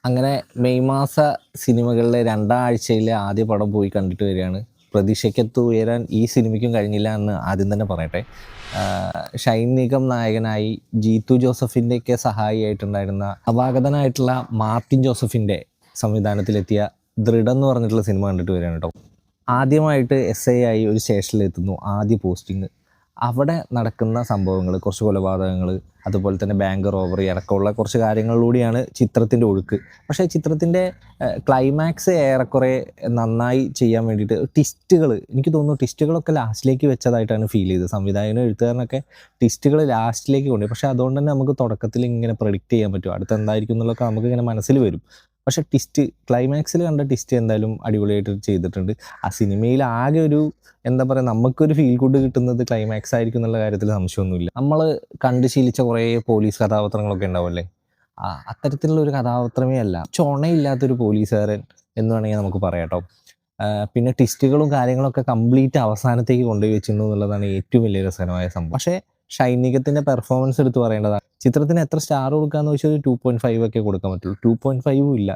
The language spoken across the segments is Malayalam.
അങ്ങനെ മെയ് മാസ സിനിമകളിലെ രണ്ടാം ആഴ്ചയിലെ ആദ്യ പടം പോയി കണ്ടിട്ട് വരികയാണ്. പ്രതീക്ഷയ്ക്കൊത്ത് ഉയരാൻ ഈ സിനിമയ്ക്കും കഴിഞ്ഞില്ല എന്ന് ആദ്യം തന്നെ പറയട്ടെ. ഷൈൻ നിഗം നായകനായി ജീത്തു ജോസഫിൻ്റെയൊക്കെ സഹായിയായിട്ടുണ്ടായിരുന്ന നവാഗതനായിട്ടുള്ള മാർട്ടിൻ ജോസഫിൻ്റെ സംവിധാനത്തിലെത്തിയ ദൃഢം എന്ന് പറഞ്ഞിട്ടുള്ള സിനിമ കണ്ടിട്ട് വരികയാണ് കേട്ടോ. ആദ്യമായിട്ട് SI ആയി ഒരു സ്റ്റേഷനിലെത്തുന്നു. ആദ്യ പോസ്റ്റിങ്. അവിടെ നടക്കുന്ന സംഭവങ്ങൾ, കുറച്ച് കൊലപാതകങ്ങൾ, അതുപോലെ തന്നെ ബാങ്ക് റോബറി അടക്കമുള്ള കുറച്ച് കാര്യങ്ങളിലൂടെയാണ് ചിത്രത്തിൻ്റെ ഒഴുക്ക്. പക്ഷേ ചിത്രത്തിൻ്റെ ക്ലൈമാക്സ് ഏറെക്കുറെ നന്നായി ചെയ്യാൻ വേണ്ടിയിട്ട് ട്വിസ്റ്റുകൾ, എനിക്ക് തോന്നുന്നു ട്വിസ്റ്റുകളൊക്കെ ലാസ്റ്റിലേക്ക് വെച്ചതായിട്ടാണ് ഫീൽ ചെയ്തത്. സംവിധായകനും എഴുത്തുകാരനൊക്കെ ട്വിസ്റ്റുകൾ ലാസ്റ്റിലേക്ക് കൊണ്ടുപോയി. പക്ഷേ അതുകൊണ്ട് തന്നെ നമുക്ക് തുടക്കത്തിൽ ഇങ്ങനെ പ്രഡിക്റ്റ് ചെയ്യാൻ പറ്റും, അടുത്ത് എന്തായിരിക്കും എന്നുള്ളതൊക്കെ നമുക്ക് ഇങ്ങനെ മനസ്സിൽ വരും. പക്ഷേ ക്ലൈമാക്സിൽ കണ്ട ട്വിസ്റ്റ് എന്തായാലും അടിപൊളിയായിട്ട് ചെയ്തിട്ടുണ്ട്. ആ സിനിമയിൽ ആകെ ഒരു എന്താ പറയുക, നമുക്കൊരു ഫീൽ ഗുഡ് കിട്ടുന്നത് ക്ലൈമാക്സ് ആയിരിക്കും എന്നുള്ള കാര്യത്തിൽ സംശയമൊന്നുമില്ല. നമ്മൾ കണ്ട് ശീലിച്ച കുറേ പോലീസ് കഥാപാത്രങ്ങളൊക്കെ ഉണ്ടാവുമല്ലേ, അത്തരത്തിലുള്ള ഒരു കഥാപാത്രമേ അല്ല. ചൊണയില്ലാത്തൊരു പോലീസുകാരൻ എന്ന് വേണമെങ്കിൽ നമുക്ക് പറയാം കേട്ടോ. പിന്നെ ട്വിസ്റ്റുകളും കാര്യങ്ങളൊക്കെ കംപ്ലീറ്റ് അവസാനത്തേക്ക് കൊണ്ടുപോയി വെച്ചിരുന്നു എന്നുള്ളതാണ് ഏറ്റവും വലിയ രസകരമായ സംഭവം. പക്ഷേ ഷൈൻ നിഗത്തിൻ്റെ പെർഫോമൻസ് എടുത്ത് പറയേണ്ടതാണ്. ചിത്രത്തിന് എത്ര സ്റ്റാർ കൊടുക്കാന്ന് വെച്ചാൽ ഒരു 2.5 ഒക്കെ കൊടുക്കാൻ പറ്റുള്ളൂ. 2.5 ഇല്ല,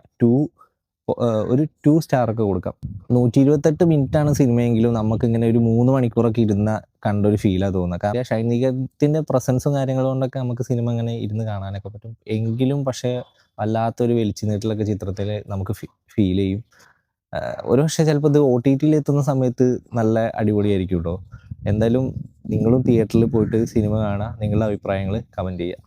ഒരു 2 സ്റ്റാറൊക്കെ കൊടുക്കാം. 128 മിനിറ്റാണ് സിനിമയെങ്കിലും നമുക്കിങ്ങനെ ഒരു 3 മണിക്കൂറൊക്കെ ഇരുന്ന കണ്ടൊരു ഫീലാണ് തോന്നുന്നത്. കാരണം ഷൈൻ നിഗത്തിൻ്റെ പ്രസൻസും കാര്യങ്ങളും കൊണ്ടൊക്കെ നമുക്ക് സിനിമ ഇങ്ങനെ ഇരുന്ന് കാണാനൊക്കെ പറ്റും. എങ്കിലും പക്ഷേ വല്ലാത്തൊരു വലിച്ചു നീട്ടലൊക്കെ ചിത്രത്തിൽ നമുക്ക് ഫീൽ ചെയ്യും. ഒരു പക്ഷേ ചിലപ്പോൾ ഇത് OTTയിൽ എത്തുന്ന സമയത്ത് നല്ല അടിപൊളിയായിരിക്കും കേട്ടോ. എന്തായാലും നിങ്ങളും തിയേറ്ററിൽ പോയിട്ട് സിനിമ കാണുക, നിങ്ങളുടെ അഭിപ്രായങ്ങൾ കമൻറ്റ് ചെയ്യുക.